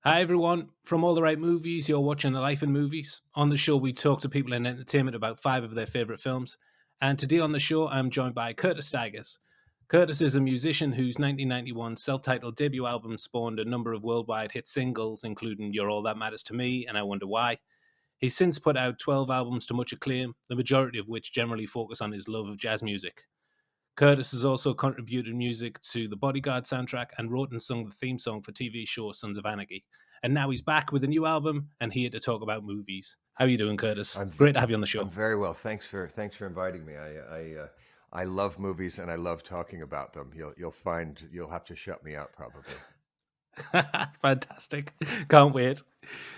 Hi everyone, from All the Right Movies, you're watching The Life in Movies. On the show, we talk to people in entertainment about five of their favourite films. And today on the show, I'm joined by Curtis Stigers. Curtis is a musician whose 1991 self titled debut album spawned a number of worldwide hit singles, including You're All That Matters to Me and I Wonder Why. He's since put out 12 albums to much acclaim, the majority of which generally focus on his love of jazz music. Curtis has also contributed music to the Bodyguard soundtrack and wrote and sung the theme song for TV show Sons of Anarchy. And now he's back with a new album and here to talk about movies. How are you doing, Curtis? I'm ve- Great to have you on the I'm show. very well. Thanks for inviting me. I love movies and I love talking about them. You'll find you'll have to shut me up probably. Fantastic. Can't wait.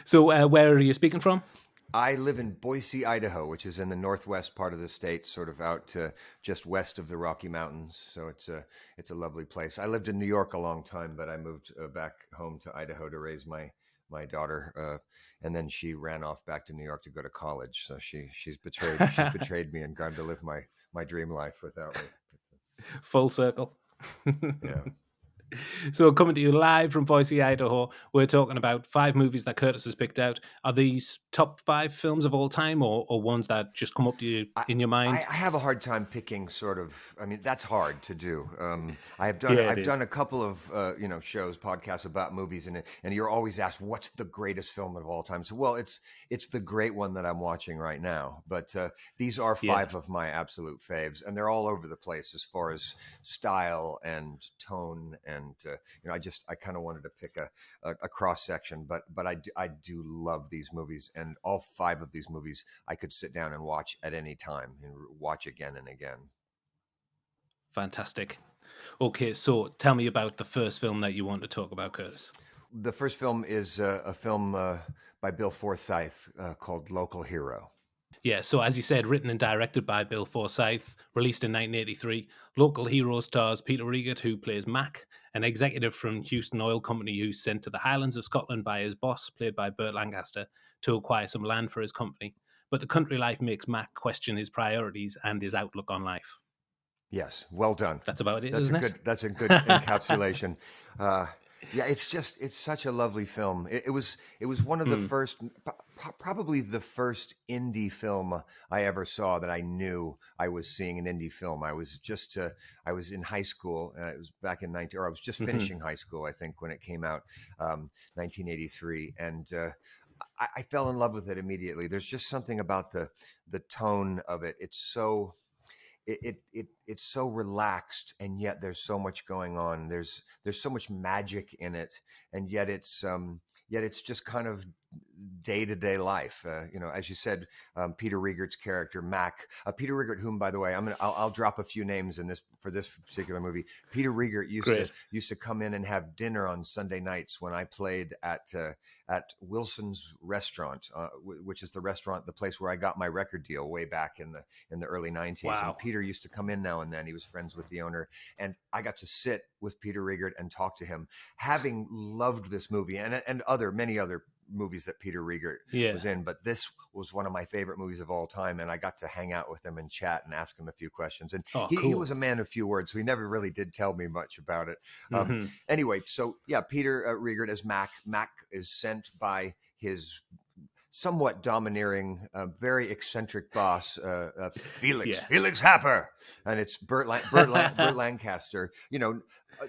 So, where are you speaking from? I live in Boise, Idaho, which is in the northwest part of the state, sort of out to just west of the Rocky Mountains. So it's a lovely place. I lived in New York a long time, but I moved back home to Idaho to raise my daughter, and then she ran off back to New York to go to college. So she's betrayed me and gone to live my dream life without me. Full circle. Yeah. So, coming to you live from Boise, Idaho, we're talking about five movies that Curtis has picked out. Are these top five films of all time or ones that just come up to you I, in your I mind? have a hard time picking sort of. I mean, that's hard to do. I've done Yeah, it I've is. done a couple of shows, podcasts about movies, and you're always asked what's the greatest film of all time. So, well, it's the great one that I'm watching right now. But these are Yeah. five of my absolute faves, and they're all over the place as far as style and tone. And I kind of wanted to pick a cross section, but I do love these movies, and all five of these movies I could sit down and watch at any time and watch again and again. Fantastic. Okay, so tell me about the first film that you want to talk about, Curtis. The first film is a film by Bill Forsyth called Local Hero. Yeah, so as you said, written and directed by Bill Forsyth, released in 1983, Local Hero stars Peter Riegert, who plays Mac, an executive from Houston Oil Company who's sent to the Highlands of Scotland by his boss, played by Burt Lancaster, to acquire some land for his company. But the country life makes Mac question his priorities and his outlook on life. Yes, well done. That's about it, That's a isn't good. That's a good it? encapsulation. Uh, yeah, it's such a lovely film. It was one of the Hmm. first, probably the first indie film I ever saw that I knew I was seeing an indie film. I was in high school. It was back in 19, or I was just Hmm. finishing high school, I think, when it came out, 1983, and I fell in love with it immediately. There's just something about the tone of it. It's so relaxed, and yet there's so much going on. There's so much magic in it, and yet it's just kind of day to day life. As you said, Peter Riegert's character Mac, Peter Riegert, whom by the way, I'll drop a few names in this for this particular movie. Peter Riegert Great. used to come in and have dinner on Sunday nights when I played at Wilson's Restaurant, which is the place where I got my record deal way back in the early 90s. And Wow. Peter used to come in now and then. He was friends with the owner, and I got to sit with Peter Riegert and talk to him, having loved this movie and many other movies that Peter Riegert Yeah. was in, but this was one of my favorite movies of all time, and I got to hang out with him and chat and ask him a few questions. And Oh, he cool. was a man of few words, so he never really did tell me much about it. Um, Hmm. anyway, so yeah, Peter Riegert as Mac. Mac is sent by his somewhat domineering, very eccentric boss, Felix Yeah. Felix Happer, and it's Burt Lancaster.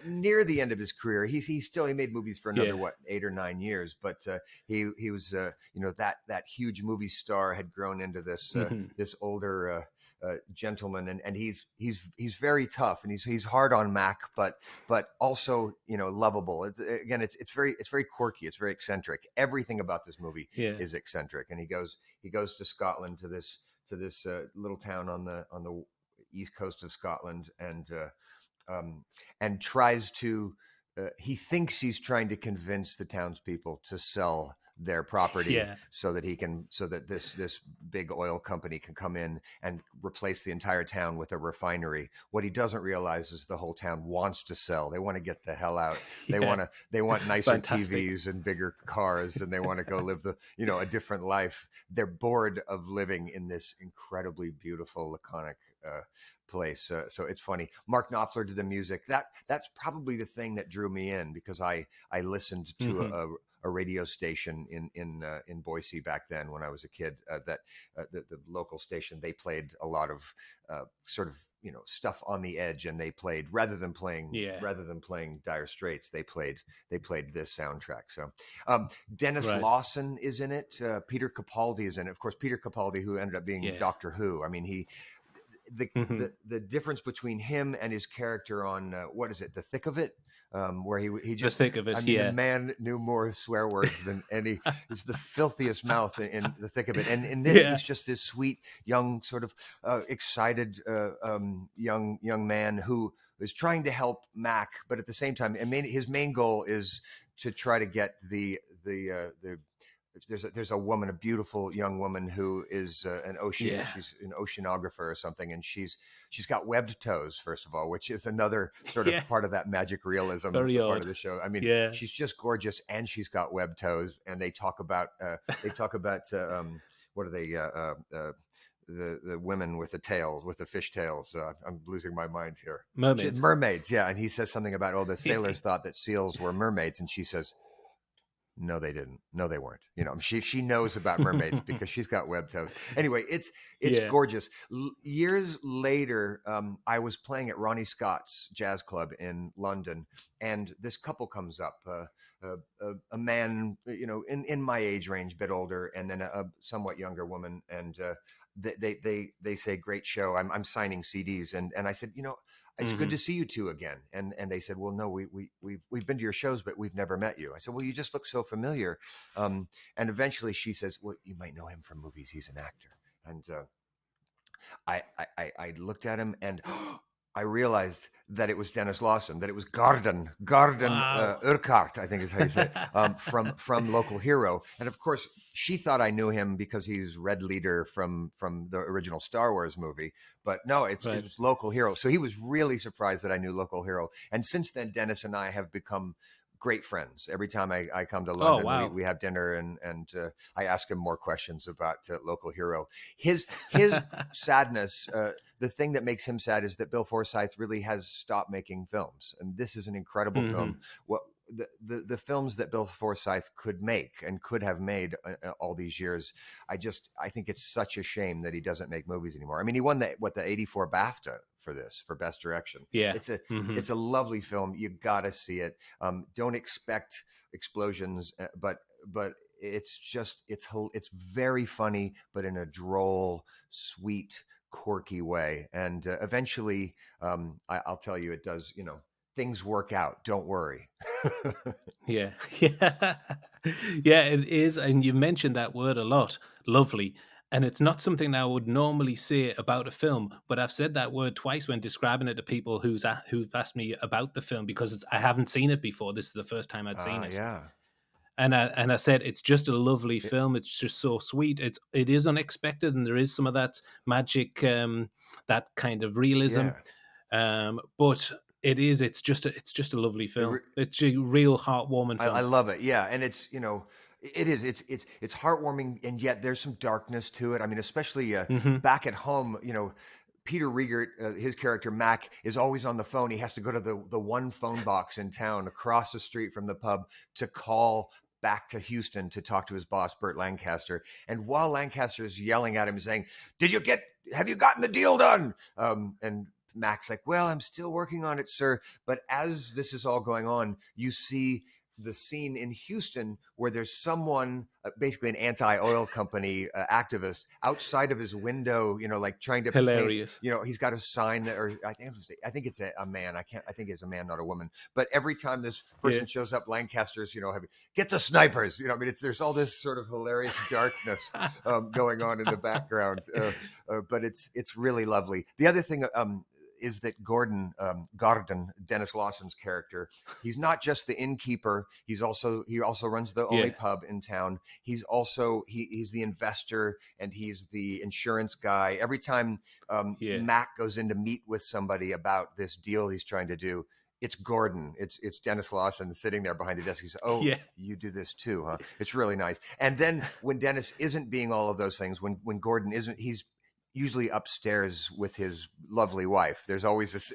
Near the end of his career, he made movies for another Yeah. 8 or 9 years, but he was that huge movie star had grown into Hmm. this older. Gentleman, and he's very tough, and he's hard on Mac, but also lovable. It's very quirky, it's very eccentric. Everything about this movie Yeah. is eccentric, and he goes to Scotland, to this little town on the east coast of Scotland, and tries to. He thinks he's trying to convince the townspeople to sell their property Yeah. so that this big oil company can come in and replace the entire town with a refinery. What he doesn't realize is the whole town wants to sell. They want to get the hell out. They Yeah. want to they want nicer Fantastic. TVs and bigger cars, and they want to go live a different life. They're bored of living in this incredibly beautiful, laconic place. So it's funny. Mark Knopfler did the music. That's probably the thing that drew me in, because I listened to Hmm. a radio station in Boise back then when I was a kid. The local station, they played a lot of sort of stuff on the edge, and they played Yeah. rather than playing Dire Straits, they played this soundtrack. So Dennis Right. Lawson is in it. Peter Capaldi is in it. Of course, Peter Capaldi, who ended up being Yeah. Doctor Who. I mean, the Hmm. the difference between him and his character on what is it, The Thick of It, where he The just, thick of I it. mean, the Yeah. man knew more swear words than any. It's the filthiest mouth in The Thick of It, and in this, Yeah. he's just this sweet, young, sort of excited, young man who is trying to help Mac, but at the same time, his main goal is to try to get the there's a woman, a beautiful young woman who is Yeah. she's an oceanographer or something, and she's got webbed toes, first of all, which is another sort of Yeah. part of that magic realism Very part of odd. the show. I mean, Yeah. she's just gorgeous, and she's got webbed toes, and they talk about what are they the women with the tails, with the fish tails. I'm losing my mind here. Mermaids. Mermaids, yeah. And he says something about, the Yeah. sailors thought that seals were mermaids, and she says, no, they didn't. No, they weren't. She knows about mermaids because she's got web toes. Anyway, it's Yeah. gorgeous. Years later, I was playing at Ronnie Scott's jazz club in London, and this couple comes up. A man, in my age range, a bit older, and then a somewhat younger woman, and they say, great show. I'm signing CDs, and I said, it's good Hmm. to see you two again. And they said, well, no, we've been to your shows, but we've never met you. I said, well, you just look so familiar. And eventually she says, well, you might know him from movies. He's an actor. And I looked at him, and I realized that it was Dennis Lawson, that it was Gordon Wow. Urquhart, I think is how you say it, from Local Hero. And of course, she thought I knew him because he's Red Leader from the original Star Wars movie. But no, it Right. was Local Hero. So he was really surprised that I knew Local Hero. And since then, Dennis and I have become great friends. Every time I come to Oh, London, wow. we have dinner, and I ask him more questions about Local Hero. His sadness, the thing that makes him sad is that Bill Forsyth really has stopped making films, and this is an incredible Hmm. film. What the films that Bill Forsyth could make and could have made all these years, I think it's such a shame that he doesn't make movies anymore. I mean, he won the '84 BAFTA for best direction. Yeah. It's a Hmm. it's a lovely film. You gotta see it. Don't expect explosions, but it's very funny, but in a droll, sweet, quirky way. And eventually, I'll tell you, it does. Things work out. Don't worry. Yeah. Yeah. Yeah, it is. And you mentioned that word a lot. Lovely. And it's not something I would normally say about a film, but I've said that word twice when describing it to people who've asked me about the film because I haven't seen it before. This is the first time I'd seen it. Yeah. And I said it's just a lovely It- film. It's just so sweet. It is unexpected, and there is some of that magic, that kind of realism. yeah. But it's just a lovely It film. re- It's a real heartwarming I film. love it. Yeah, and it is. It's heartwarming, and yet there's some darkness to it. I mean, especially Hmm. back at home. Peter Riegert, his character Mac, is always on the phone. He has to go to the one phone box in town across the street from the pub to call back to Houston to talk to his boss, Burt Lancaster. And while Lancaster is yelling at him, saying, have you gotten the deal done? And Mac's like, well, I'm still working on it, sir. But as this is all going on, you see the scene in Houston where there's someone, basically an anti-oil company activist, outside of his window, like trying to paint. Hilarious. He's got a sign that, or I think it's a man. I think it's a man, not a woman. But every time this person Yeah. shows up, Lancaster's, get the snipers. I mean, there's all this sort of hilarious darkness going on in the background, but it's really lovely. The other thing is that Gordon, Dennis Lawson's character, he's not just the innkeeper. He also runs the only Yeah. pub in town. He's the investor, and he's the insurance guy. Every time Yeah. Mac goes in to meet with somebody about this deal he's trying to do, it's Gordon. It's Dennis Lawson sitting there behind the desk. He says, "Oh, Yeah. you do this too, huh?" It's really nice. And then when Dennis isn't being all of those things, when Gordon isn't, usually upstairs with his lovely wife. There's always this.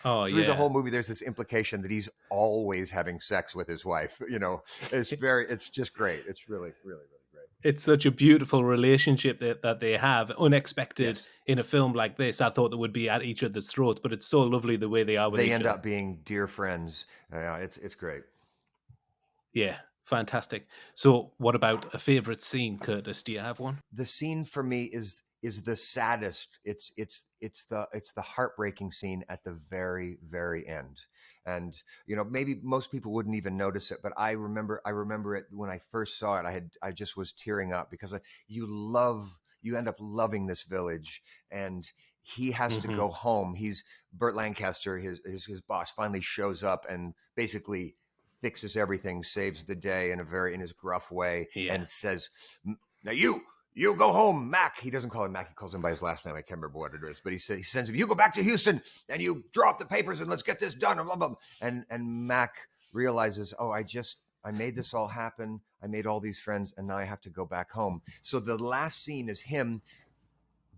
Oh Through the yeah. whole movie, there's this implication that he's always having sex with his wife. It's just great. It's really, really, really great. It's such a beautiful relationship that they have. Unexpected Yes, in a film like this. I thought they would be at each other's throats, but it's so lovely the way they are with they each end other. up being dear friends. It's great. Yeah, fantastic. So, what about a favorite scene, Curtis? Do you have one? The scene for me is the saddest. It's the heartbreaking scene at the very, very end. And maybe most people wouldn't even notice it, but I remember it when I first saw it. I just was tearing up because you end up loving this village, and he has to Hmm. go home. He's Burt Lancaster, his boss, finally shows up and basically fixes everything, saves the day in his gruff way, Yeah, and says, "Now you go home, Mac." He doesn't call him Mac; he calls him by his last name. I can't remember what it is, but he sends him. "You go back to Houston and you draw up the papers and let's get this done." Blah, blah, blah. And Mac realizes, "Oh, I made this all happen. I made all these friends, and now I have to go back home." So the last scene is him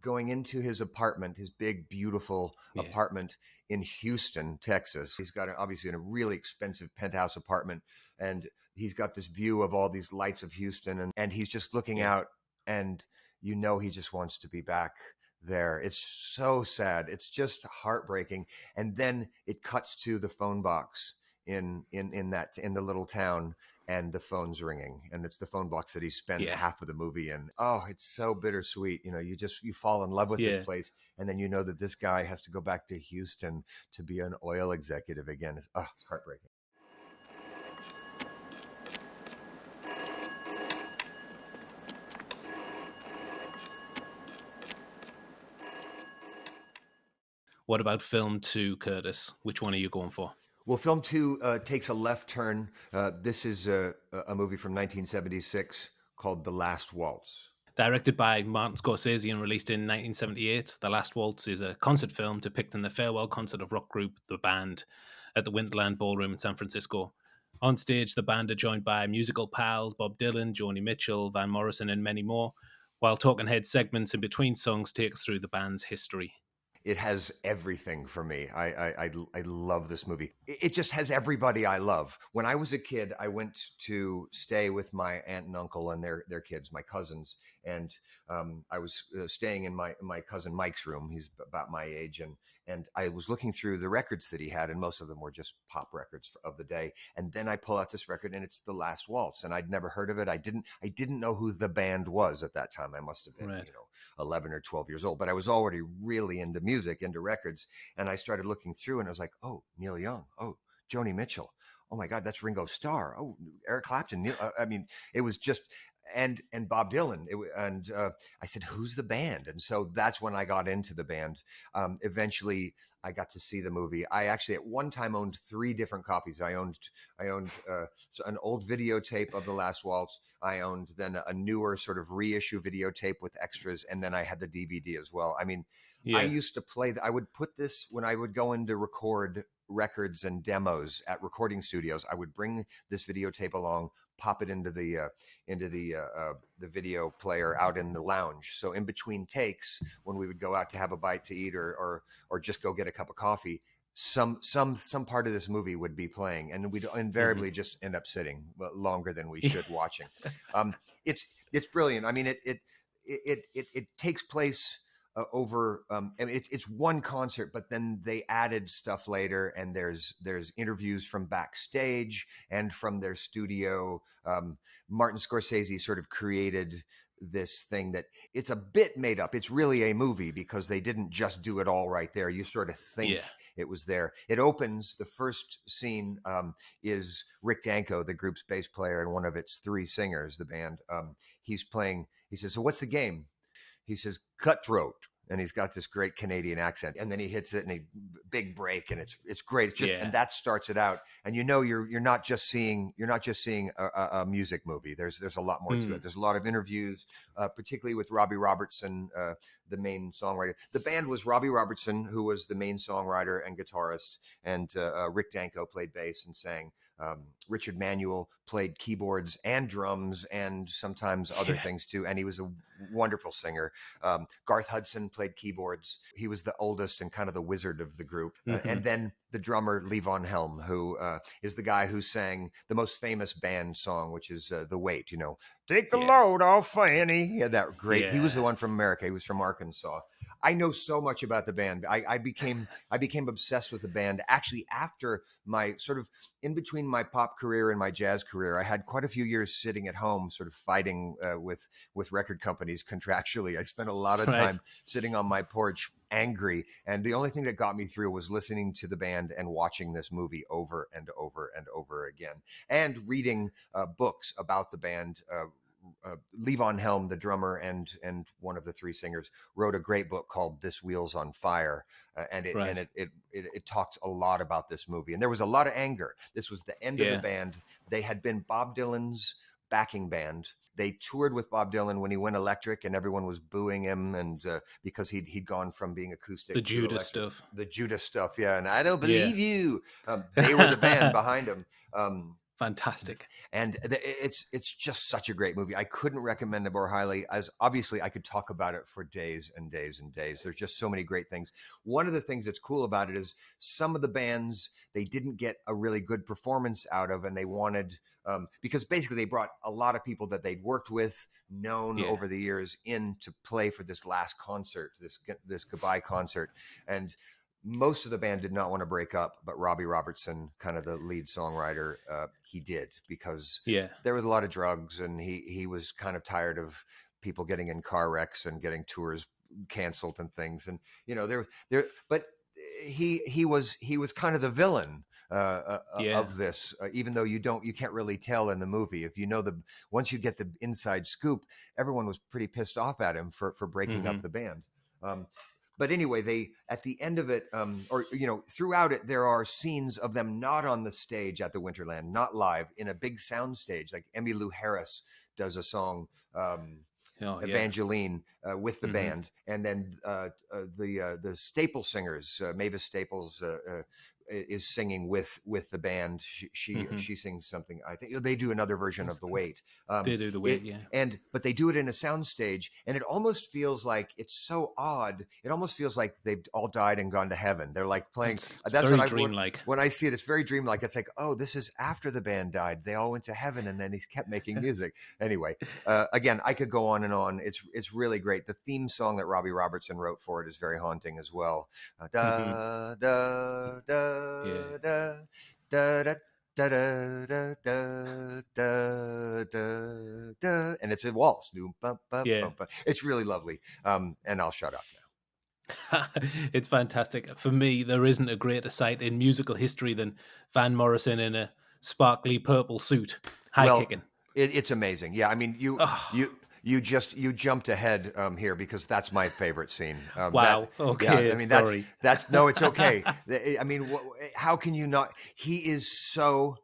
going into his apartment, his big, beautiful yeah, apartment in Houston, Texas. He's got obviously in a really expensive penthouse apartment, and he's got this view of all these lights of Houston, and he's just looking yeah, out, and he just wants to be back there. It's so sad. It's just heartbreaking. And then it cuts to the phone box in the little town, and the phone's ringing, and it's the phone box that he spends yeah, half of the movie in. Oh, it's so bittersweet. You fall in love with this yeah. place, and then you know that this guy has to go back to Houston to be an oil executive again. It's heartbreaking. What about film two, Curtis? Which one are you going for? Well, film two takes a left turn. This is a movie from 1976 called The Last Waltz. Directed by Martin Scorsese and released in 1978, The Last Waltz is a concert film depicting the farewell concert of rock group The Band at the Winterland Ballroom in San Francisco. On stage, the band are joined by musical pals Bob Dylan, Joni Mitchell, Van Morrison, and many more, while talking head segments in between songs take us through the band's history. It has everything for me. I love this movie. It just has everybody I love. When I was a kid, I went to stay with my aunt and uncle and their kids, my cousins, and I was staying in my cousin Mike's room. He's about my age, and I was looking through the records that he had, and most of them were just pop records of the day. And then I pull out this record, and it's The Last Waltz, and I'd never heard of it. I didn't know who the band was at that time. I must have been, Right. 11 or 12 years old, but I was already really into music, into records. And I started looking through, and I was like, oh, Neil Young. Oh, Joni Mitchell. Oh my God, that's Ringo Starr. Oh, Eric Clapton. I mean, it was just, and Bob Dylan. I said, who's the band? And so that's when I got into the band. Eventually, I got to see the movie. I actually at one time owned 3 different copies. I owned an old videotape of The Last Waltz. I owned then a newer sort of reissue videotape with extras, and then I had the DVD as well. I mean, I Yeah. used to play. I would put this when I would go in to record records and demos at recording studios. I would bring this videotape along, pop it into the video player out in the lounge. So in between takes, when we would go out to have a bite to eat or just go get a cup of coffee, some part of this movie would be playing, and we'd Hmm. invariably just end up sitting longer than we should watching. Um, it's brilliant. I mean, it takes place over. I mean, it's one concert, but then they added stuff later, and there's interviews from backstage and from their studio. Martin Scorsese sort of created this thing that it's a bit made up. It's really a movie because they didn't just do it all right there. You sort of think Yeah. it was there. It opens, the first scene is Rick Danko, the group's bass player and one of its 3 singers, the band. He's playing. He says, "So what's the game?" He says, "Cutthroat." And he's got this great Canadian accent, and then he hits it, and he big break, and it's great. It's just, and Yeah. that starts it out, and you're not just seeing a music movie. There's a lot more to it. Mm. There's a lot of interviews, particularly with Robbie Robertson, the main songwriter. The band was Robbie Robertson, who was the main songwriter and guitarist, and Rick Danko played bass and sang. Richard Manuel played keyboards and drums and sometimes other things too. And he was a wonderful singer. Garth Hudson played keyboards. He was the oldest and kind of the wizard of the group. And then the drummer, Levon Helm, who is the guy who sang the most famous band song, which is The Weight, Take the load off Fanny. He had that great, he was the one from America. He was from Arkansas. I know so much about the band. I became obsessed with the band actually after my sort of in between my pop career and my jazz career. I had quite a few years sitting at home, sort of fighting with record companies contractually. I spent a lot of time sitting on my porch, angry, and the only thing that got me through was listening to the band and watching this movie over and over and over again, and reading books about the band. Levon Helm, the drummer and one of the three singers, wrote a great book called "This Wheel's on Fire," and it talked a lot about this movie. And there was a lot of anger. This was the end of the band. They had been Bob Dylan's backing band. They toured with Bob Dylan when he went electric, and everyone was booing him, and because he'd gone from being acoustic the to Judas electric. stuff, the Judas stuff, yeah. And I don't believe you. They were the band behind him. Fantastic. And it's just such a great movie. I couldn't recommend it more highly, as obviously I could talk about it for days and days and days. There's just so many great things. One of the things that's cool about it is some of the bands they didn't get a really good performance out of, and they wanted because basically they brought a lot of people that they'd worked with, known over the years, in to play for this last concert, this goodbye concert. And most of the band did not want to break up, but Robbie Robertson, kind of the lead songwriter, he did, because there was a lot of drugs, and he was kind of tired of people getting in car wrecks and getting tours canceled and things. And but he was kind of the villain of this, even though you can't really tell in the movie. If once you get the inside scoop, everyone was pretty pissed off at him for breaking up the band. But anyway, at the end of it, throughout it, there are scenes of them not on the stage at the Winterland, not live, in a big sound stage. Like Emmylou Harris does a song, Evangeline, with the band, and then the Staples singers, Mavis Staples, is singing with the band. She sings something. I think they do another version of The Weight. They do The Weight, but they do it in a soundstage, and it almost feels like, it's so odd. It almost feels like they've all died and gone to heaven. They're like playing. That's very dreamlike. When I see it, it's very dreamlike. It's like, oh, this is after the band died. They all went to heaven, and then he's kept making music. Anyway, again, I could go on and on. It's really great. The theme song that Robbie Robertson wrote for it is very haunting as well. Da da da. Da, da, da, da, da, da, da, da, da, da. And it's a waltz. It's really lovely. And I'll shut up now. It's fantastic. For me, there isn't a greater sight in musical history than Van Morrison in a sparkly purple suit, kicking. It's amazing. Yeah, I mean, you jumped ahead here, because that's my favorite scene. Wow. Okay. Yeah, I mean, sorry. that's no, it's okay. I mean, how can you not? He is so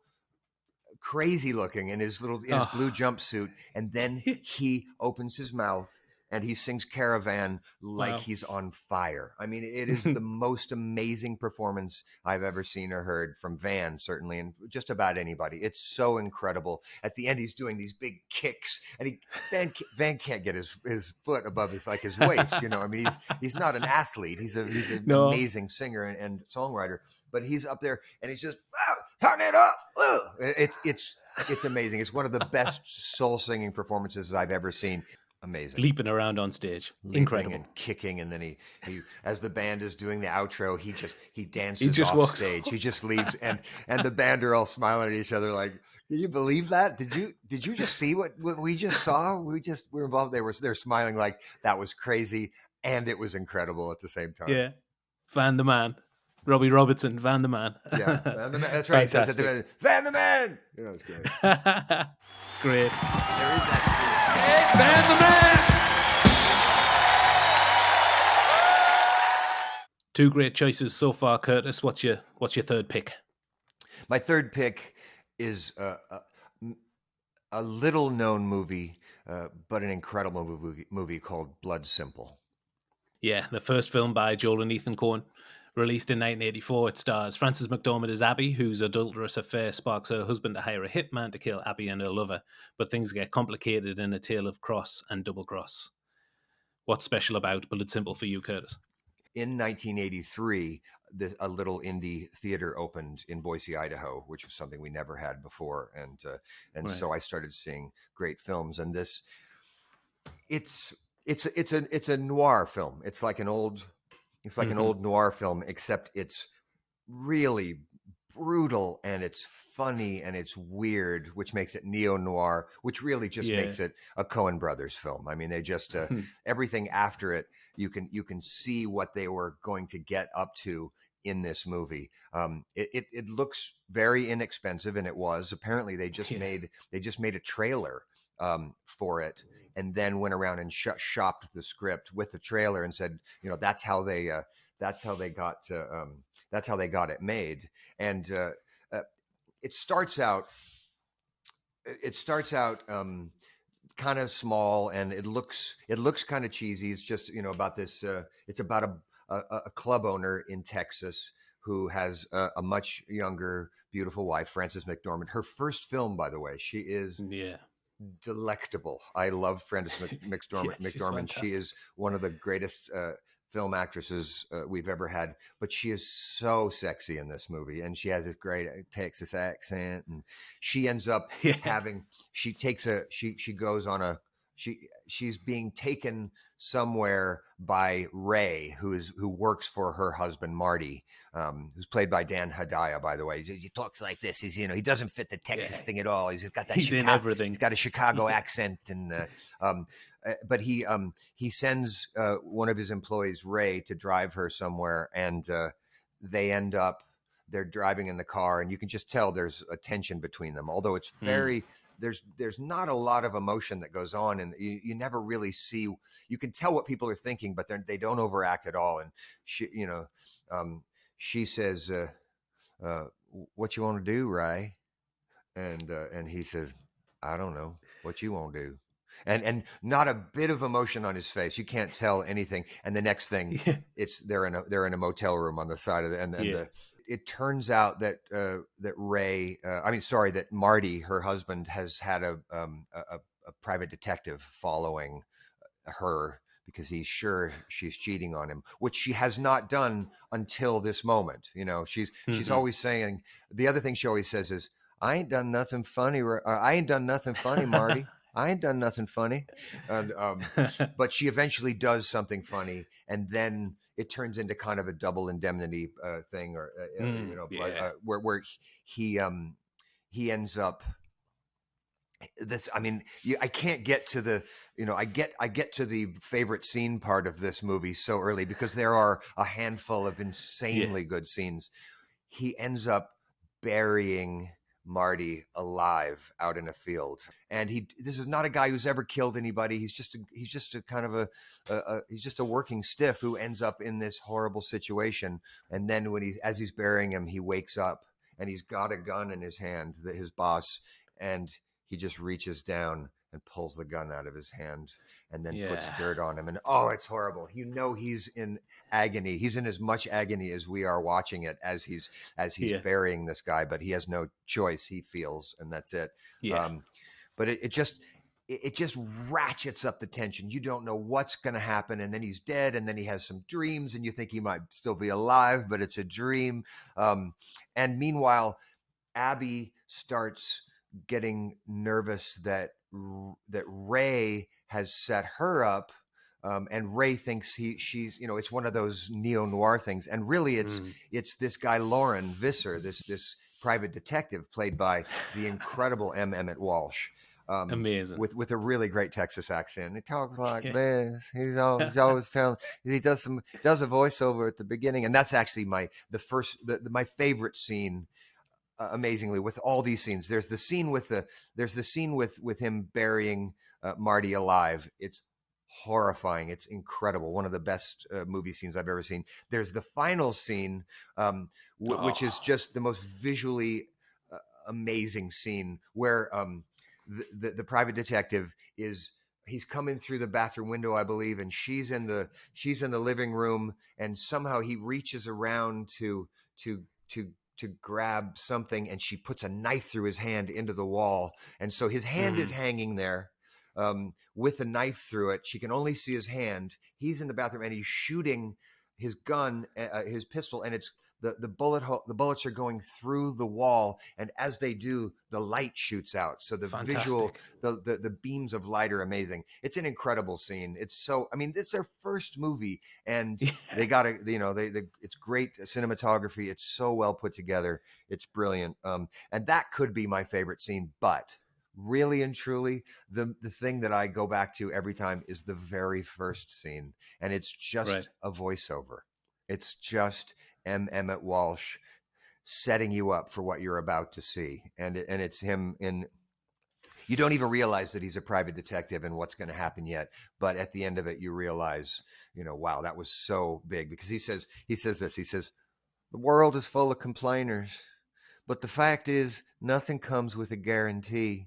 crazy looking in his blue jumpsuit, and then he opens his mouth and he sings Caravan like he's on fire. I mean, it is the most amazing performance I've ever seen or heard from Van, certainly, and just about anybody. It's so incredible. At the end, he's doing these big kicks, and Van can't get his foot above his waist. I mean, he's not an athlete. He's an amazing singer and songwriter, but he's up there and he's just turn it up. It's amazing. It's one of the best soul singing performances I've ever seen. Amazing. Leaping around on stage. Incredible. And kicking, and then he as the band is doing the outro, he dances off stage. He just leaves, and the band are all smiling at each other like, "Can you believe that? Did you just see what we just saw? We're involved." They're smiling like that was crazy, and it was incredible at the same time. Yeah. Van the Man. Robbie Robertson, Van the Man. Yeah, Van the Man. That's right. He says at the end, Van the Man. Yeah, it's great. Great. There is that. Van the Man. Two great choices so far, Curtis. What's your third pick? My third pick is a little known movie, but an incredible movie called Blood Simple. Yeah, the first film by Joel and Ethan Coen, released in 1984. It stars Frances McDormand as Abby, whose adulterous affair sparks her husband to hire a hitman to kill Abby and her lover. But things get complicated in a tale of cross and double cross. What's special about Bullet Simple for you, Curtis? In 1983, a little indie theater opened in Boise, Idaho, which was something we never had before, and Right. so I started seeing great films. And this, it's it's a noir film. It's like an Hmm. old noir film, except it's really brutal and it's funny and it's weird, which makes it neo noir, which really just Yeah. makes it a Coen Brothers film. I mean, they just everything after it, you can see what they were going to get up to in this movie. It looks very inexpensive, and it was. Apparently, Yeah. they just made a trailer for it, and then went around and shopped the script with the trailer and said, that's how they got that's how they got it made. And uh, it starts out kind of small, and it looks kind of cheesy. It's just about this. It's about a club owner in Texas who has a much younger, beautiful wife, Frances McDormand. Her first film, by the way. She is Yeah. delectable. I love Frances Yeah, she's McDormand. She fantastic. is one of the greatest film actresses we've ever had. But she is so sexy in this movie, and she has this great Texas accent. And she ends up Yeah. having. She takes a. She goes on a. She's being taken somewhere by Ray, who works for her husband Marty, who's played by Dan Hedaya, by the way. He talks like this. He doesn't fit the Texas Yeah. thing at all. He's got that He's in Chicago. He's everything. got a Chicago accent, and um, but he sends one of his employees, Ray, to drive her somewhere, and they end up. They're driving in the car, and you can just tell there's a tension between them. Although it's Hmm. very there's not a lot of emotion that goes on, and you never really see. You can tell what people are thinking, but they don't overact at all. And um, she says, "What you want to do, Ray?" And he says, "I don't know. What you want to do?" And not a bit of emotion on his face. You can't tell anything. And the next thing, Yeah. it's they're in a motel room on the side of the and Yeah. the it turns out that that Marty, her husband, has had a private detective following her because he's sure she's cheating on him, which she has not done until this moment. She's Hmm. always saying, the other thing she always says is, "I ain't done nothing funny. I ain't done nothing funny, Marty. I ain't done nothing funny." And but she eventually does something funny, and then it turns into kind of a double indemnity thing, or Yeah. where he ends up. This, I mean, I can't get to the, I get to the favorite scene part of this movie so early because there are a handful of Yeah. insanely good scenes. He ends up burying Marty alive out in a field, and this is not a guy who's ever killed anybody. He's just a kind of he's just a working stiff who ends up in this horrible situation. And then as he's burying him, he wakes up and he's got a gun in his hand, his boss, and he just reaches down and pulls the gun out of his hand and then puts Yeah. dirt on him. And oh, it's horrible. He's in agony. He's in as much agony as we are watching it, as he's Yeah. burying this guy, but he has no choice. He feels, and that's it. Yeah. Um, but it just ratchets up the tension. You don't know what's going to happen, and then he's dead, and then he has some dreams, and you think he might still be alive, but it's a dream. And meanwhile, Abby starts getting nervous that Ray has set her up, and Ray thinks she's it's one of those neo noir things, and really Mm. it's this guy Lauren Visser, this private detective played by the incredible M. Emmett Walsh. Amazing. With a really great Texas accent. He talks like Yeah. this. He's always telling. He does a voiceover at the beginning, and that's actually my favorite scene, amazingly, with all these scenes. There's the scene with him burying Marty alive. It's horrifying. It's incredible. One of the best movie scenes I've ever seen. There's the final scene, which is Oh. just the most visually amazing scene where the private detective is he's coming through the bathroom window, I believe, and she's in the living room, and somehow he reaches around to to to grab something, and she puts a knife through his hand into the wall, and so his hand is hanging there with a knife through it. She can only see his hand. He's in the bathroom, and he's shooting his gun, his pistol, and it's the bullets are going through the wall, and as they do, the light shoots out. So the visual, the beams of light are amazing. It's an incredible scene. It's so, I mean, this is their first movie, and they got to, it's great cinematography. It's so well put together. It's brilliant. And that could be my favorite scene, but really and truly, the thing that I go back to every time is the very first scene, and it's just a voiceover. It's just Emmett Walsh setting you up for what you're about to see, and it's him in. You don't even realize that he's a private detective and what's going to happen yet, but at the end of it, you realize, wow, that was so big, because he says this. He says, "The world is full of complainers, but the fact is, nothing comes with a guarantee.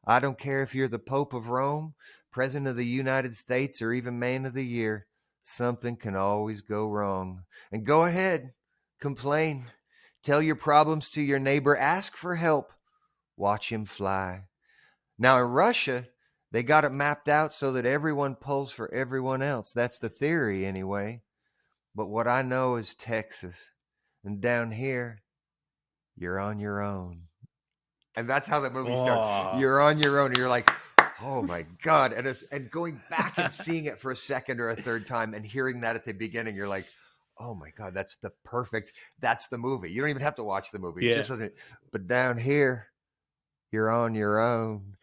I don't care if you're the Pope of Rome, President of the United States, or even Man of the Year. Something can always go wrong. And go ahead, complain. Tell your problems to your neighbor. Ask for help. Watch him fly." Now, in Russia, they got it mapped out so that everyone pulls for everyone else. That's the theory, anyway. But what I know is Texas. And down here, you're on your own. And that's how the movie starts. You're on your own, and you're like, oh my God. And going back and seeing it for a second or a third time and hearing that at the beginning, you're like, oh my God, that's the movie. You don't even have to watch the movie. It just doesn't. But down here, you're on your own.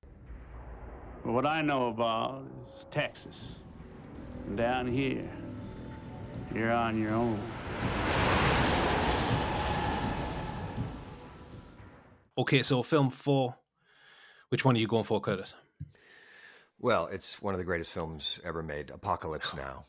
What I know about is Texas. And down here, you're on your own. Okay, so film 4. Which one are you going for, Curtis? Well, it's one of the greatest films ever made, Apocalypse Now.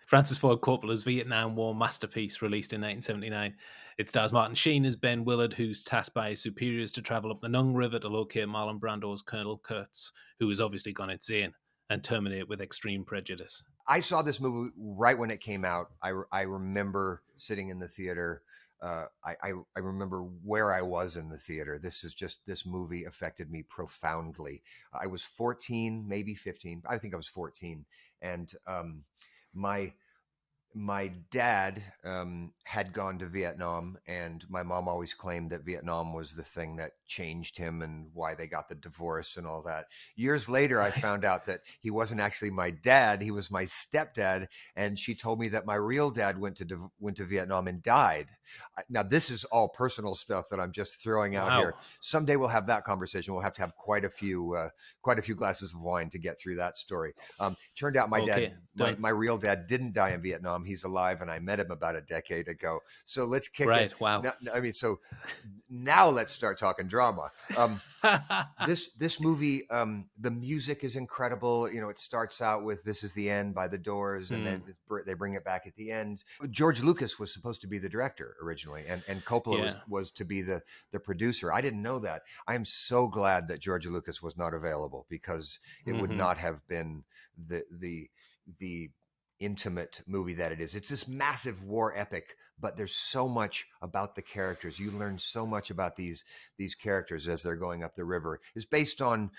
Francis Ford Coppola's Vietnam War masterpiece, released in 1979. It stars Martin Sheen as Ben Willard, who's tasked by his superiors to travel up the Nung River to locate Marlon Brando's Colonel Kurtz, who has obviously gone insane, and terminate with extreme prejudice. I saw this movie right when it came out. I remember sitting in the theater. I remember where I was in the theater. This movie affected me profoundly. I was 14, maybe 15. I think I was 14. And my dad had gone to Vietnam, and my mom always claimed that Vietnam was the thing that changed him and why they got the divorce and all that. Years later, I found out that he wasn't actually my dad. He was my stepdad. And she told me that my real dad went to Vietnam and died. Now, this is all personal stuff that I'm just throwing out here. Someday we'll have that conversation. We'll have to have quite a few glasses of wine to get through that story. Turned out my real dad didn't die in Vietnam. He's alive, and I met him about a decade ago. So let's kick it. Wow. So now let's start talking drama. This movie, the music is incredible. It starts out with "This Is the End" by The Doors, and then they bring it back at the end. George Lucas was supposed to be the director originally, and Coppola was to be the producer. I didn't know that. I am so glad that George Lucas was not available, because it would not have been the intimate movie that it is. It's this massive war epic, but there's so much about the characters. You learn so much about these characters as they're going up the river. It's based on,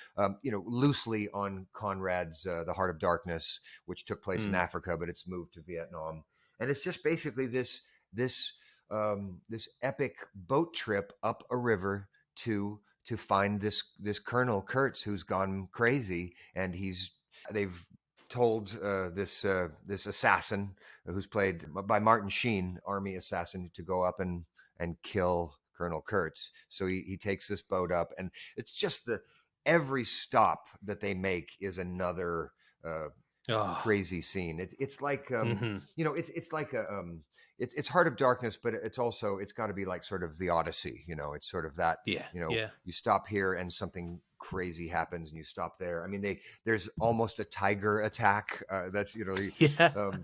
loosely on Conrad's The Heart of Darkness, which took place in Africa, but it's moved to Vietnam. And it's just basically this epic boat trip up a river to find this Colonel Kurtz who's gone crazy, and they've told this assassin who's played by Martin Sheen, army assassin, to go up and kill Colonel Kurtz. So he takes this boat up, and it's just every stop that they make is another crazy scene. It's like it's like a it's Heart of Darkness, but it's got to be like sort of the Odyssey. It's sort of that. You stop here and something crazy happens, and you stop there. I mean, there's almost a tiger attack. That's the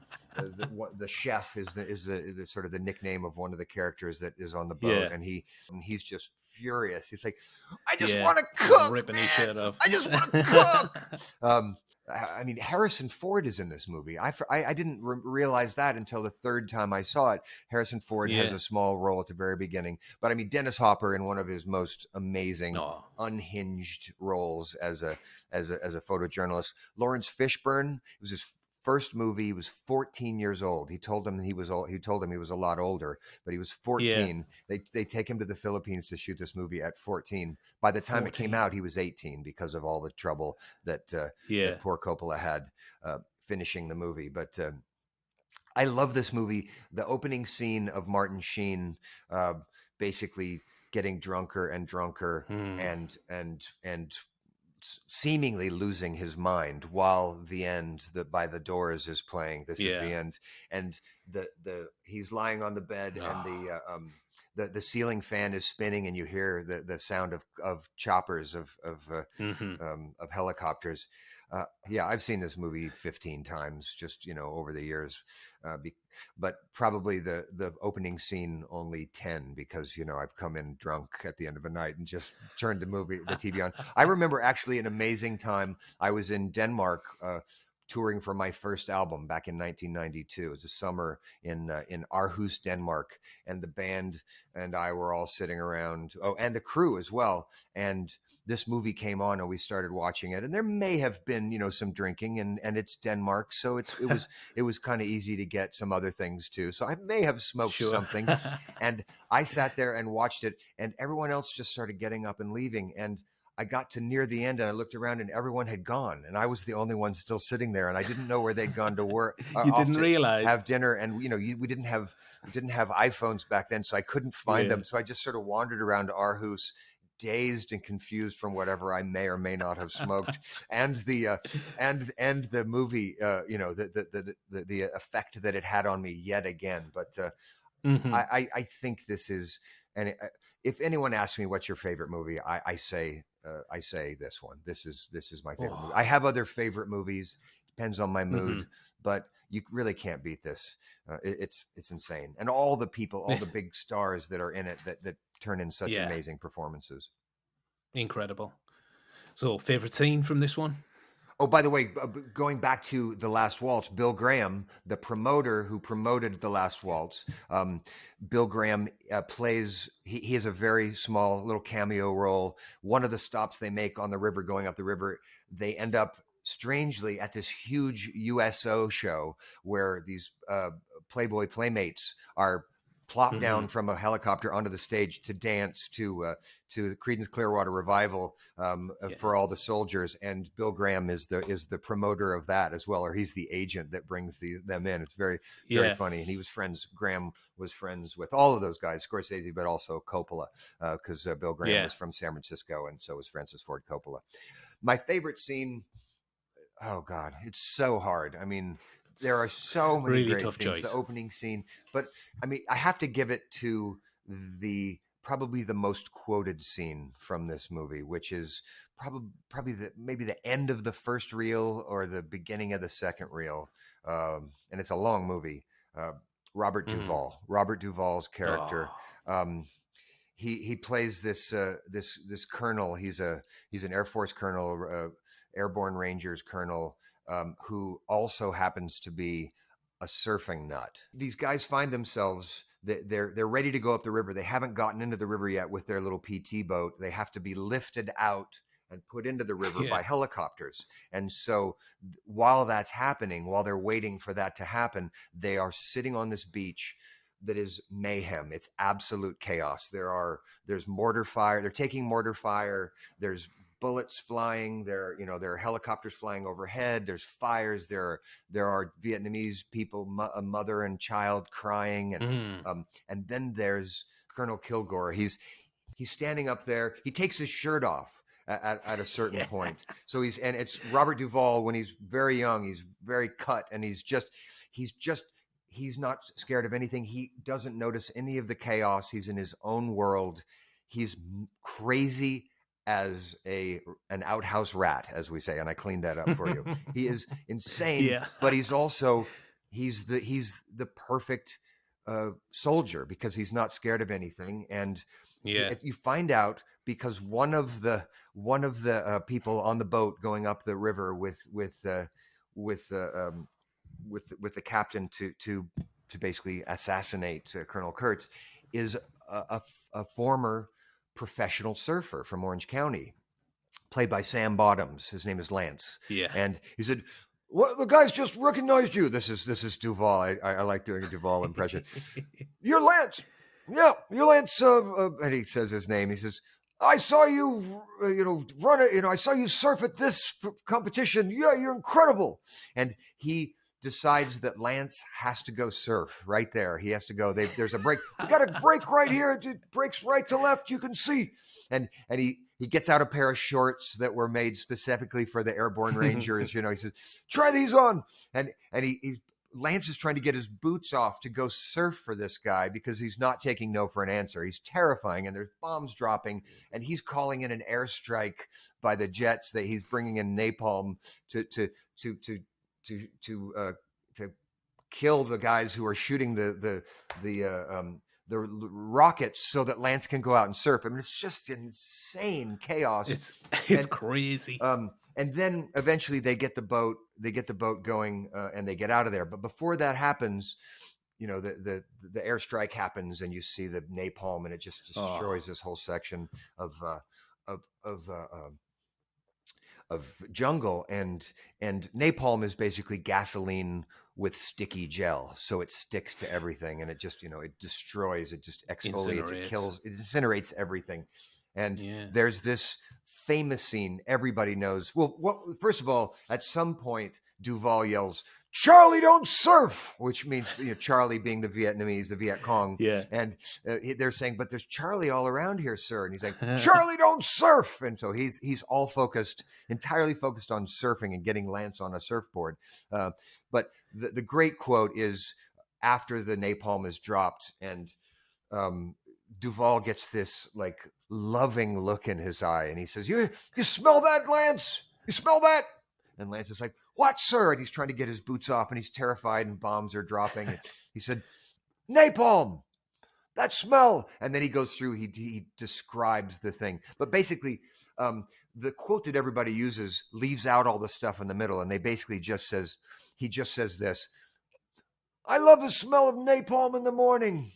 chef is the sort of the nickname of one of the characters that is on the boat, and he's just furious. He's like, I just want to cook, ripping his shirt off. I just want to cook. I mean, Harrison Ford is in this movie. I didn't realize that until the third time I saw it. Harrison Ford has Yeah. a small role at the very beginning, but I mean, Dennis Hopper in one of his most amazing, Oh, unhinged roles as a photojournalist. Lawrence Fishburne. It was his first movie. He was 14 years old. He told him he was a lot older, but he was yeah. 14. They take him to the Philippines to shoot this movie at 14. By the time it came 14. out, he was 18 because of all the trouble that Yeah. that poor Coppola had finishing the movie. But I love this movie. The opening scene of Martin Sheen basically getting drunker and drunker and seemingly losing his mind while the end, the By the Doors is playing. This is the end, and the he's lying on the bed and the ceiling fan is spinning and you hear the sound of choppers of helicopters. Yeah, I've seen this movie 15 times just, over the years. But probably the opening scene only 10 because, I've come in drunk at the end of a night and just turned the TV on. I remember actually an amazing time. I was in Denmark touring for my first album back in 1992. It was a summer in Aarhus, Denmark, and the band and I were all sitting around. Oh, and the crew as well. And this movie came on and we started watching it. And there may have been, some drinking and it's Denmark. So it was kind of easy to get some other things too. So I may have smoked something. And I sat there and watched it and everyone else just started getting up and leaving. And I got to near the end and I looked around and everyone had gone and I was the only one still sitting there and I didn't know where they'd gone to work. You didn't realize. Have dinner and we didn't have iPhones back then, so I couldn't find them. So I just sort of wandered around Aarhus, dazed and confused from whatever I may or may not have smoked, and the movie, the effect that it had on me yet again. But I think this is, and if anyone asks me what's your favorite movie, I say this one. This is my favorite movie. I have other favorite movies, depends on my mood, but you really can't beat this. It's insane, and all the people, all the big stars that are in it that turn in such amazing performances. Incredible. So, favorite scene from this one? Oh, by the way, going back to The Last Waltz, Bill Graham, the promoter who promoted The Last Waltz, Bill Graham plays, he has a very small little cameo role. One of the stops they make on the river, going up the river, they end up strangely at this huge USO show where these Playboy Playmates are plopped down from a helicopter onto the stage to dance to the Creedence Clearwater Revival for all the soldiers, and Bill Graham is the promoter of that as well, or he's the agent that brings them in. It's very funny, and Graham was friends with all of those guys, Scorsese, but also Coppola, because Bill Graham was from San Francisco, and so was Francis Ford Coppola. My favorite scene, oh God, it's so hard. I mean, there are so many really great tough scenes. choice. The opening scene, but I mean, I have to give it to probably the most quoted scene from this movie, which is probably maybe the end of the first reel or the beginning of the second reel, and it's a long movie. Robert Duvall. Robert Duvall's character. He plays this colonel. He's an Air Force colonel, Airborne Rangers colonel. Who also happens to be a surfing nut. These guys find themselves, they're ready to go up the river. They haven't gotten into the river yet with their little PT boat. They have to be lifted out and put into the river by helicopters. And so while that's happening, while they're waiting for that to happen, they are sitting on this beach that is mayhem. It's absolute chaos. There's mortar fire. They're taking mortar fire. There's bullets flying. There are helicopters flying overhead. There's fires. There are Vietnamese people, a mother and child crying, and then there's Colonel Kilgore. He's standing up there. He takes his shirt off at a certain point. So it's Robert Duvall when he's very young. He's very cut, and he's not scared of anything. He doesn't notice any of the chaos. He's in his own world. He's crazy as an outhouse rat, as we say, and I cleaned that up for you. He is insane, but he's the perfect soldier because he's not scared of anything. And you find out because one of the people on the boat going up the river with the captain to basically assassinate Colonel Kurtz is a former professional surfer from Orange County, played by Sam Bottoms. His name is Lance. Yeah. And he said, "What? The guys just recognized you." This is Duvall. I like doing a Duvall impression. "You're Lance." "Yeah, you're Lance." And he says his name. He says, "I saw you, run it. I saw you surf at this competition. Yeah, you're incredible." And he decides that Lance has to go surf right there. He has to go. There's a break. "We got a break right here. It breaks right to left. You can see." And he gets out a pair of shorts that were made specifically for the Airborne Rangers. He says, "Try these on." And Lance is trying to get his boots off to go surf for this guy because he's not taking no for an answer. He's terrifying, and there's bombs dropping, and he's calling in an airstrike by the jets that he's bringing in napalm to kill the guys who are shooting the rockets so that Lance can go out and surf. I mean, it's just insane chaos. It's crazy. And then eventually they get the boat going, and they get out of there. But before that happens, the airstrike happens, and you see the napalm, and it just destroys this whole section of jungle. And napalm is basically gasoline with sticky gel, so it sticks to everything, and it just it destroys, it just exfoliates, it kills, it incinerates everything. And there's this famous scene everybody knows. Well, first of all, at some point Duvall yells, "Charlie, don't surf," which means Charlie being the Vietnamese, the Viet Cong. Yeah. And they're saying, "But there's Charlie all around here, sir." And he's like, "Charlie, don't surf." And so he's entirely focused on surfing and getting Lance on a surfboard. But the great quote is after the napalm is dropped, and Duvall gets this like loving look in his eye, and he says, "You smell that, Lance? You smell that?" And Lance is like, "What, sir?" And he's trying to get his boots off, and he's terrified, and bombs are dropping. And he said, "Napalm, that smell." And then he goes through, he describes the thing. But basically, the quote that everybody uses leaves out all the stuff in the middle, and he just says this: "I love the smell of napalm in the morning.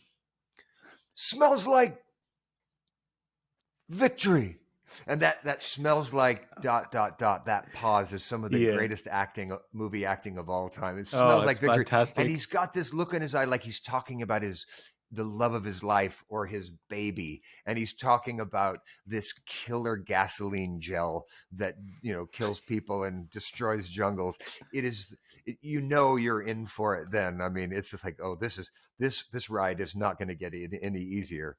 Smells like victory." And that smells like ... That pause is some of the greatest movie acting of all time. It smells like victory. Fantastic. And he's got this look in his eye like he's talking about the love of his life or his baby. And he's talking about this killer gasoline gel that, kills people and destroys jungles. You're in for it then. I mean, it's just like, oh, this ride is not going to get any easier.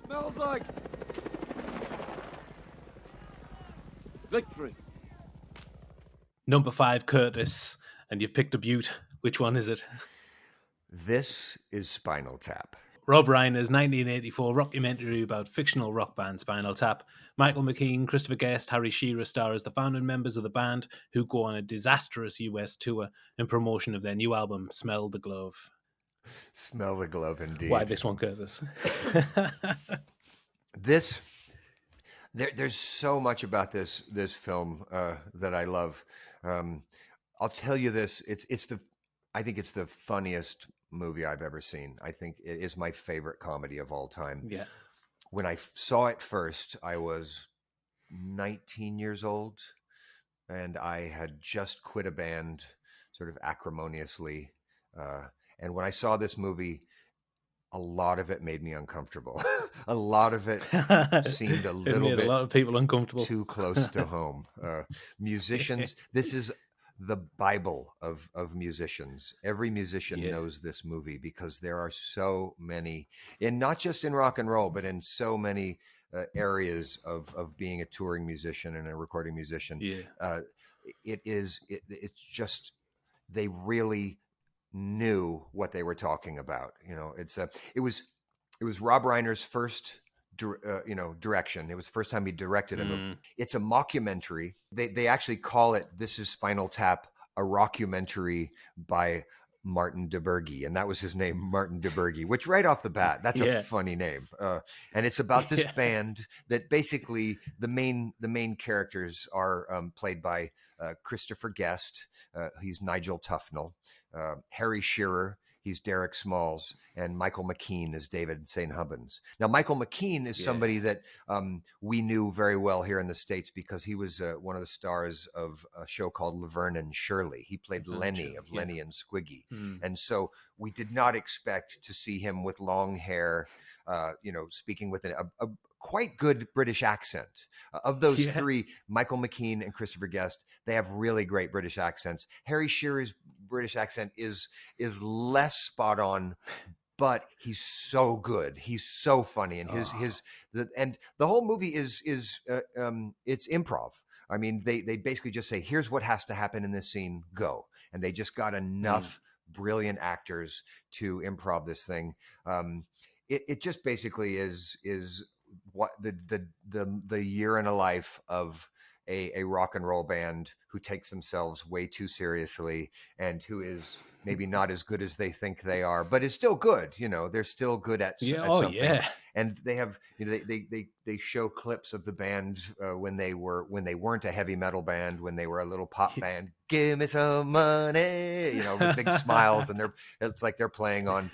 Smells like victory. Number 5, Curtis, and you've picked a beaut. Which one is it? This is Spinal Tap. Rob Reiner's 1984 documentary about fictional rock band Spinal Tap. Michael McKean, Christopher Guest, Harry Shearer star as the founding members of the band, who go on a disastrous US tour in promotion of their new album, Smell the Glove. Smell the glove, indeed. Why this one, Curtis? There's so much about this film that I love. I'll tell you this: I think it's the funniest movie I've ever seen. I think it is my favorite comedy of all time. Yeah. When I saw it first, I was 19 years old, and I had just quit a band, sort of acrimoniously. And when I saw this movie, a lot of it made me uncomfortable. A lot of it seemed a little bit a lot of people uncomfortable. too close to home. Musicians, this is the Bible of musicians. Every musician knows this movie because there are so many, and not just in rock and roll, but in so many areas of being a touring musician and a recording musician. It's just, they really knew what they were talking about. It was Rob Reiner's first direction. It was the first time he directed a movie. It's a mockumentary. They actually call it, This is Spinal Tap, a rockumentary by Martin DeBurgi, and that was his name, Martin DeBurgi, which right off the bat, that's a Yeah. funny name. And it's about this Yeah. band that basically the main characters are played by Christopher Guest. He's Nigel Tufnell. Harry Shearer, he's Derek Smalls, and Michael McKean is David St. Hubbins. Now, Michael McKean is somebody that we knew very well here in the States because he was one of the stars of a show called Laverne and Shirley. He played Lenny of Lenny and Squiggy. And so we did not expect to see him with long hair, speaking with a quite good British accent. Of those three, Michael McKean and Christopher Guest, they have really great British accents. Harry Shearer's British accent is less spot on, but he's so good. He's so funny, and and the whole movie is it's improv. I mean, they basically just say, "Here's what has to happen in this scene. Go," and they just got enough brilliant actors to improv this thing. It just basically is what the year in a life of a rock and roll band who takes themselves way too seriously and who is maybe not as good as they think they are, but is still good. They're still good at something. And they have, they show clips of the band when they weren't a heavy metal band, when they were a little pop band. Give me some money, with big smiles, and it's like they're playing on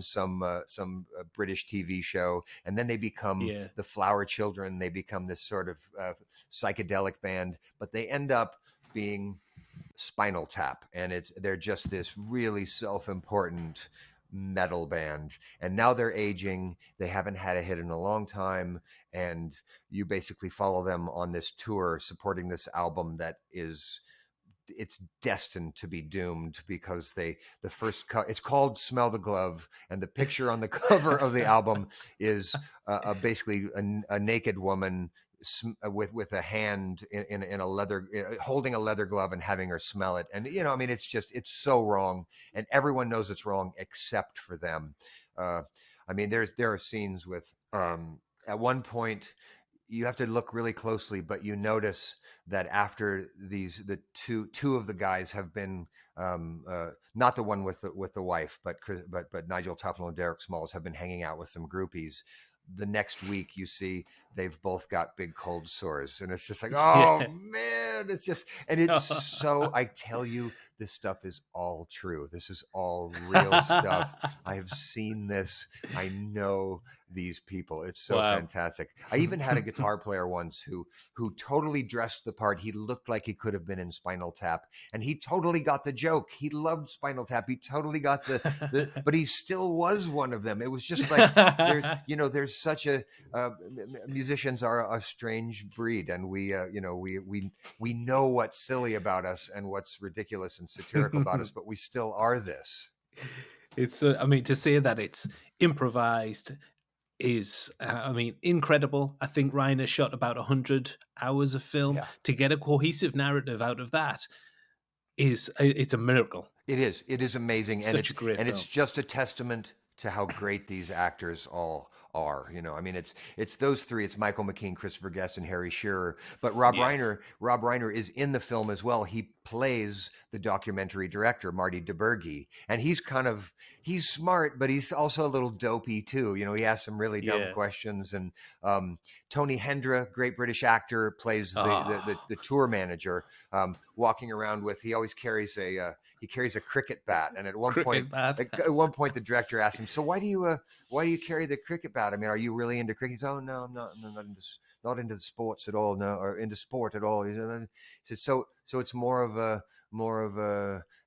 some British TV show, and then they become the Flower Children. They become this sort of psychedelic band, but they end up being Spinal Tap, and they're just this really self-important metal band. And now they're aging. They haven't had a hit in a long time, and you basically follow them on this tour supporting this album that it's destined to be doomed because it's called Smell the Glove, and the picture on the cover of the album is basically a naked woman with a hand in a leather, holding a leather glove and having her smell it. And it's so wrong, and everyone knows it's wrong except for them. There are scenes with at one point you have to look really closely, but you notice that after the two of the guys have been not the one with the wife, but Nigel Tufnell and Derek Smalls have been hanging out with some groupies. The next week you see they've both got big cold sores, and it's just like, oh man, it's so, I tell you, this stuff is all true. This is all real stuff. I have seen this. I know these people. It's so fantastic. I even had a guitar player once who totally dressed the part. He looked like he could have been in Spinal Tap, and he totally got the joke. He loved Spinal Tap. He totally got the but he still was one of them. It was just like there's such a musicians are a strange breed, and we know what's silly about us and what's ridiculous and satirical about us, but we still are this. It's to say that it's improvised is incredible. I think Reiner shot about 100 hours of film to get a cohesive narrative out of that. It's a miracle. It is amazing. Such And a great it's just a testament to how great these actors all are. It's those three. It's Michael McKean, Christopher Guest, and Harry Shearer. But Rob Reiner is in the film as well. He plays the documentary director, Marty DeBurgi, and he's smart, but he's also a little dopey too. He asks some really dumb questions. And Tony Hendra, great British actor, plays the tour manager, walking around with. He always carries a cricket bat, and at one point the director asked him, "So why do you carry the cricket bat? Are you really into cricket?" He said, "Oh no, I'm not into sports at all. No, or into sport at all." He said, "So it's more of a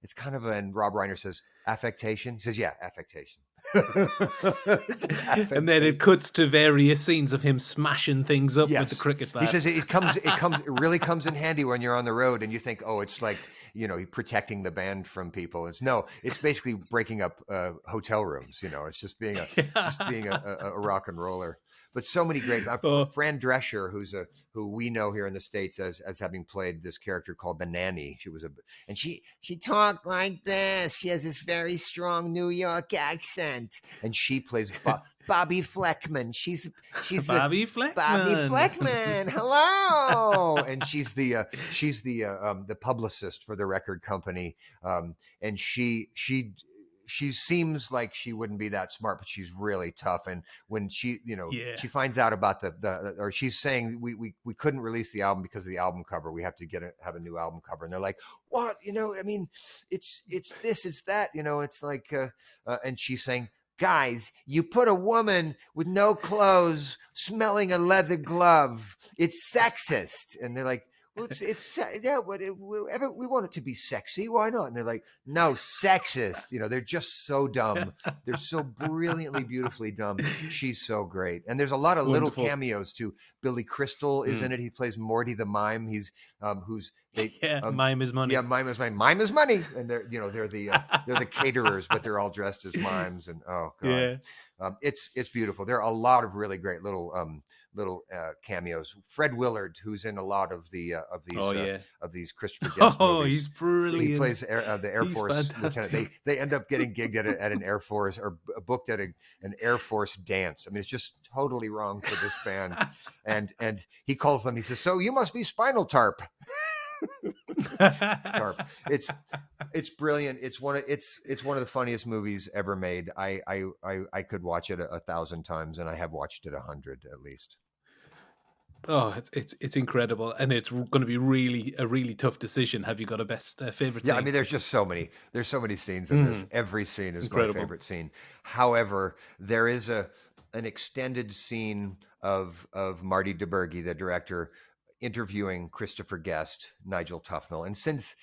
it's kind of and Rob Reiner says, affectation." He says, "Yeah, affectation." And then it cuts to various scenes of him smashing things up with the cricket bat. He says it really comes in handy when you're on the road and you think, oh, it's like, protecting the band from people. It's basically breaking up hotel rooms. It's just being a rock and roller. But so many great. Fran Drescher, who we know here in the States as having played this character called the Nanny. She talked like this. She has this very strong New York accent, and she plays Bobby Fleckman. She's Bobby Fleckman. Bobby Fleckman. Hello. And she's the publicist for the record company. And she seems like she wouldn't be that smart, but she's really tough. And when she, she finds out about or she's saying we couldn't release the album because of the album cover. We have to have a new album cover. And they're like, what? I mean, it's this, it's that. It's like, and she's saying, guys, you put a woman with no clothes smelling a leather glove. It's sexist. And they're like, well, we want it to be sexy. Why not? And they're like, no, sexist. They're just so dumb. They're so brilliantly, beautifully dumb. She's so great. And there's a lot of little cameos too. Billy Crystal is in it. He plays Morty the mime. He's mime is money. Yeah, mime is money. Mime is money. And they're the caterers, but they're all dressed as mimes. And oh god, it's beautiful. There are a lot of really great little cameos. Fred Willard, who's in a lot of these Christopher Guest movies. He's brilliant. He plays the Air Force lieutenant. They end up getting gigged at an Air Force or booked at an Air Force dance. I mean, it's just totally wrong for this band. And he calls them. He says, "So you must be Spinal Tarp." Tarp. It's brilliant. It's one of the funniest movies ever made. I could watch it 1,000 times, and I have watched it 100 at least. Oh, it's incredible, and it's going to be a really tough decision. Have you got a best favorite scene? Yeah, I mean, there's just so many. There's so many scenes in this. Every scene is my favorite scene. However, there is an extended scene of Marty DiBergi, the director, interviewing Christopher Guest, Nigel Tufnell, and since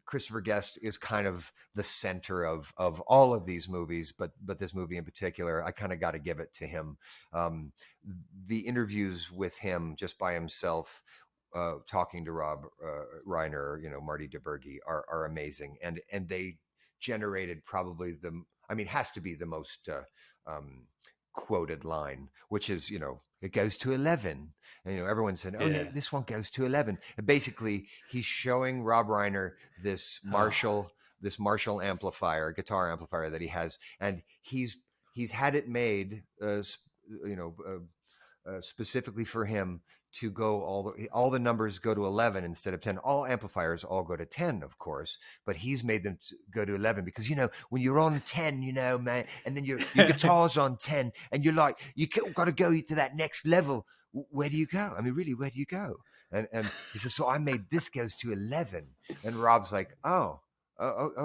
Christopher Guest is kind of the center of all of these movies, but this movie in particular, I kind of got to give it to him. The interviews with him just by himself, talking to Rob Reiner, Marty DiBergi, are amazing, and they generated probably has to be the most quoted line, which is, it goes to 11. And, everyone said, this one goes to 11. And basically, he's showing Rob Reiner this Marshall amplifier, guitar amplifier that he has. And he's had it made, specifically for him to go all the numbers go to 11 instead of 10. All amplifiers all go to 10, of course, but he's made them go to 11 because, when you're on 10, man, and then your guitar's on 10 and you're like, you got to go to that next level. Where do you go? I mean, really, where do you go? And he says, so I made this goes to 11. And Rob's like, oh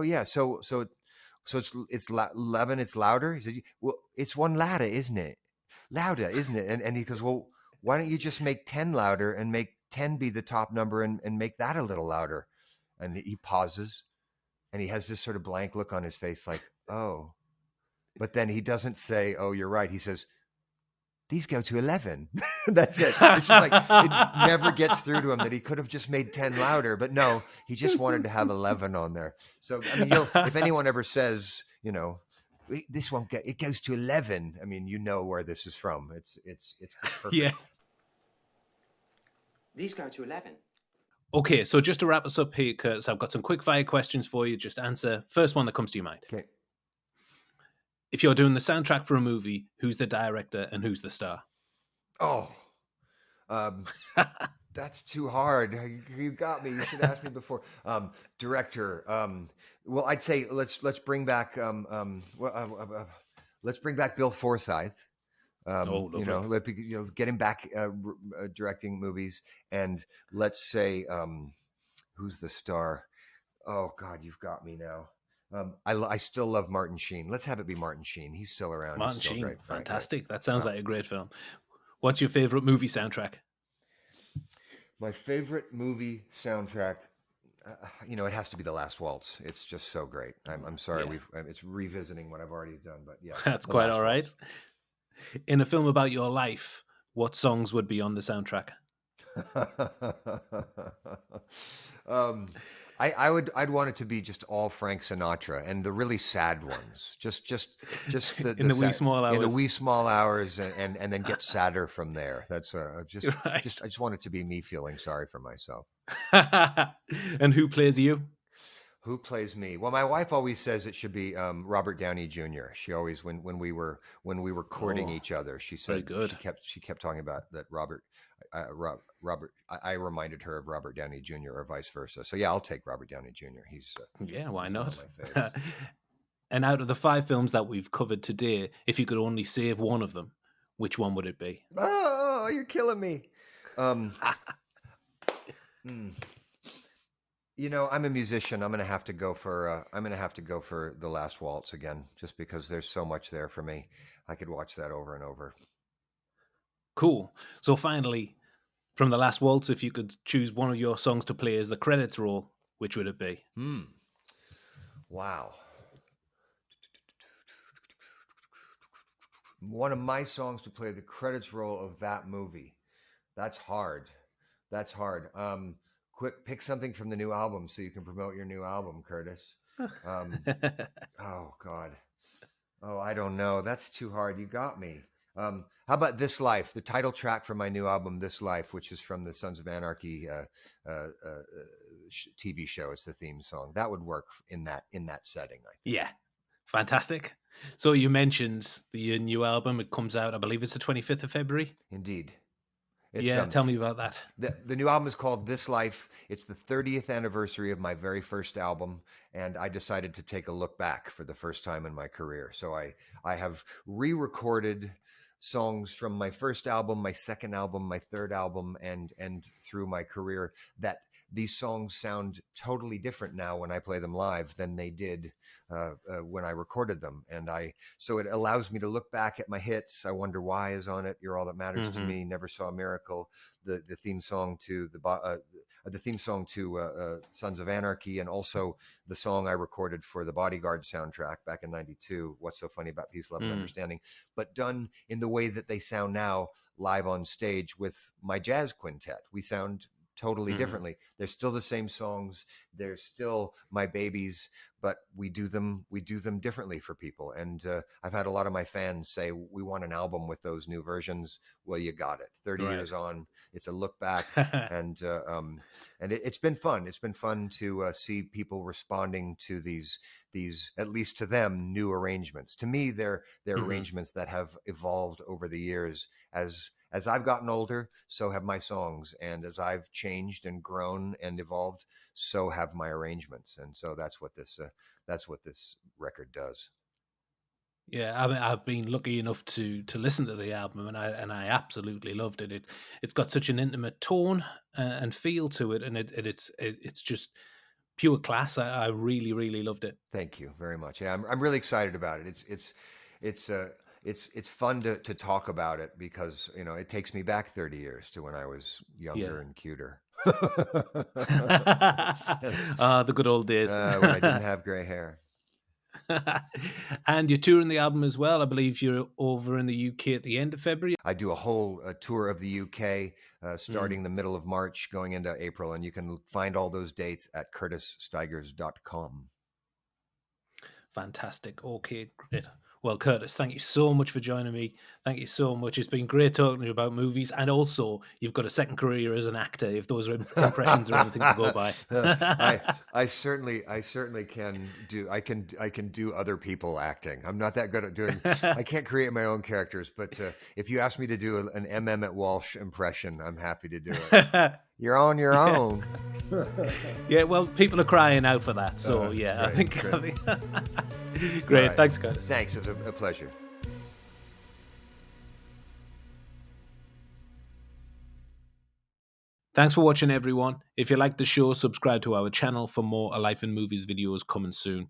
yeah. So it's 11. It's louder. He said, well, it's one louder, isn't it? Louder, isn't it? And he goes, well, why don't you just make 10 louder and make 10 be the top number and make that a little louder? And he pauses and he has this sort of blank look on his face like, oh. But then he doesn't say, oh, you're right. He says, these go to 11. That's it. It's just like, it never gets through to him that he could have just made 10 louder. But no, he just wanted to have 11 on there. So, I mean, if anyone ever says, this one it goes to 11. I mean, where this is from. It's perfect. Yeah. These go to 11. Okay, so just to wrap us up here, Curtis, I've got some quick fire questions for you. Just answer first one that comes to your mind. Okay. If you're doing the soundtrack for a movie, who's the director and who's the star? Oh, that's too hard. You got me. You should have asked me before. Director. Well, I'd say let's bring back let's bring back Bill Forsyth. Get him back directing movies, and let's say who's the star? Oh God, you've got me now. I still love Martin Sheen. Let's have it be Martin Sheen. He's still around. Martin Sheen, great. fantastic. That sounds like a great film. What's your favorite movie soundtrack? My favorite movie soundtrack, it has to be The Last Waltz. It's just so great. I'm sorry, it's revisiting what I've already done, but yeah, that's quite all right. In a film about your life, what songs would be on the soundtrack? I'd want it to be just all Frank Sinatra and the really sad ones. Just in the wee small hours. In the wee small hours, and then get sadder from there. That's I just want it to be me feeling sorry for myself. And who plays you? Who plays me? Well, my wife always says it should be Robert Downey Jr. She always, when we were courting Oh, each other, she very said good. she kept talking about that Robert. I reminded her of Robert Downey Jr. or vice versa. So yeah, I'll take Robert Downey Jr. Yeah, why He's one of not? my faves. And out of the 5 films that we've covered today, if you could only save one of them, which one would it be? Oh, you're killing me. Um, mm. You know, I'm a musician. I'm gonna have to go for The Last Waltz again, just because there's so much there for me. I could watch that over and over. Cool. So finally, from The Last Waltz, if you could choose one of your songs to play as the credits roll, which would it be? Wow. One of my songs to play the credits roll of that movie. That's hard. That's hard. Quick, pick something from the new album so you can promote your new album, Curtis. Oh God. Oh, I don't know. That's too hard. You got me. How about This Life, the title track from my new album, This Life, which is from the Sons of Anarchy TV show. It's the theme song. That would work in that setting, I think. Yeah, fantastic. So you mentioned the new album. It comes out, I believe it's the 25th of February. Indeed. Tell me about that. The new album is called This Life. It's the 30th anniversary of my very first album, and I decided to take a look back for the first time in my career. So I have re-recorded songs from my first album, my second album, my third album, and through my career, that these songs sound totally different now when I play them live than they did when I recorded them. And so it allows me to look back at my hits. I Wonder Why is on it. You're All That Matters to Me. Never Saw a Miracle. The theme song to Sons of Anarchy, and also the song I recorded for the Bodyguard soundtrack back in '92. What's So Funny About Peace, Love, and Understanding, but done in the way that they sound now, live on stage with my jazz quintet. We sound totally differently. They're still the same songs. They're still my babies, but we do them differently for people. And I've had a lot of my fans say, we want an album with those new versions. Well, you got it. 30 years on, it's a look back, and it's been fun. It's been fun to see people responding to these, at least to them, new arrangements. To me, they're arrangements that have evolved over the years. As I've gotten older, so have my songs. And as I've changed and grown and evolved, so have my arrangements. And so that's what this record does. Yeah, I mean, I've been lucky enough to listen to the album, and I absolutely loved it. It's got such an intimate tone and feel to it, and it's just pure class. I really, really loved it. Thank you very much. Yeah, I'm really excited about it. It's fun to talk about it, because it takes me back 30 years to when I was younger and cuter. The good old days. When I didn't have gray hair. And you're touring the album as well. I believe you're over in the UK at the end of February. I do a whole tour of the UK starting the middle of March, going into April, and you can find all those dates at curtissteigers.com. Fantastic. Okay, great. Well, Curtis, thank you so much for joining me. Thank you so much. It's been great talking to you about movies, and also you've got a second career as an actor, if those are impressions or anything to go by. I certainly can do. I can do other people acting. I'm not that good at doing. I can't create my own characters, but if you ask me to do an M. Emmett Walsh impression, I'm happy to do it. You're on your own. Yeah, well, people are crying out for that. So yeah, great. I think great. Right. Thanks, Curtis. Thanks. It's a pleasure. Thanks for watching, everyone. If you like the show, subscribe to our channel for more A Life in Movies videos coming soon.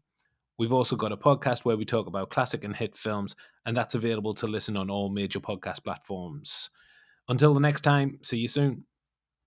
We've also got a podcast where we talk about classic and hit films, and that's available to listen on all major podcast platforms. Until the next time, see you soon.